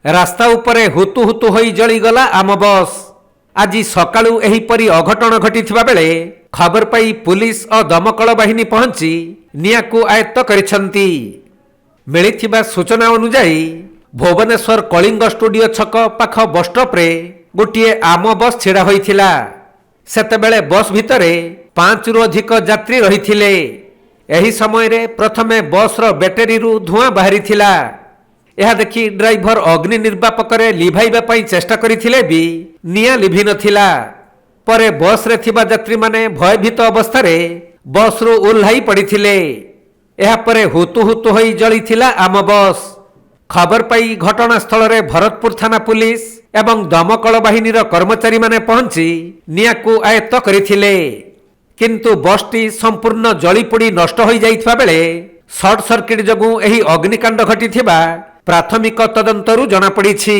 ରାସ୍ତା ଉପରେ ହୁତୁ ହୁତୁ ହୋଇ ଜଳିଗଲା ଆମ ବସ୍। ଆଜି ସକାଳୁ ଏହିପରି ଅଘଟଣ ଘଟିଥିବା ବେଳେ ଖବର ପାଇ ପୁଲିସ ଓ ଦମକଳ ବାହିନୀ ପହଞ୍ଚି ନିଆଁକୁ ଆୟତ୍ତ କରିଛନ୍ତି। ମିଳିଥିବା ସୂଚନା ଅନୁଯାୟୀ ଭୁବନେଶ୍ୱର କଳିଙ୍ଗ ଷ୍ଟୁଡିଓ ଛକ ପାଖ ବସ୍ଷ୍ଟପ୍ରେ ଗୋଟିଏ ଆମ ବସ୍ ଛିଡ଼ା ହୋଇଥିଲା। ସେତେବେଳେ ବସ୍ ଭିତରେ 5ରୁ ଅଧିକ ଯାତ୍ରୀ ରହିଥିଲେ। ଏହି ସମୟରେ ପ୍ରଥମେ ବସ୍ର ବ୍ୟାଟେରୀରୁ ଧୂଆଁ ବାହାରିଥିଲା। ଏହା ଦେଖି ଡ୍ରାଇଭର ଅଗ୍ନି ନିର୍ବାପକରେ ଲିଭାଇବା ପାଇଁ ଚେଷ୍ଟା କରିଥିଲେ ବି ନିଆଁ ଲିଭି ନଥିଲା। ପରେ ବସ୍ରେ ଥିବା ଯାତ୍ରୀମାନେ ଭୟଭୀତ ଅବସ୍ଥାରେ ବସ୍ରୁ ଓହ୍ଲାଇ ପଡ଼ିଥିଲେ। ଏହାପରେ ହୁତୁ ହୁତୁ ହୋଇ ଜଳିଥିଲା ଆମ ବସ୍। ଖବର ପାଇ ଘଟଣାସ୍ଥଳରେ ଭରତପୁର ଥାନା ପୁଲିସ ଏବଂ ଦମକଳ ବାହିନୀର କର୍ମଚାରୀମାନେ ପହଞ୍ଚି ନିଆଁକୁ ଆୟତ୍ତ କରିଥିଲେ। କିନ୍ତୁ ବସ୍ଟି ସମ୍ପୂର୍ଣ୍ଣ ଜଳିପୋଡ଼ି ନଷ୍ଟ ହୋଇଯାଇଥିବା ବେଳେ ସର୍ଟ ସର୍କିଟ୍ ଯୋଗୁଁ ଏହି ଅଗ୍ନିକାଣ୍ଡ ଘଟିଥିବା ପ୍ରାଥମିକ ତଦନ୍ତରୁ ଜଣାପଡ଼ିଛି।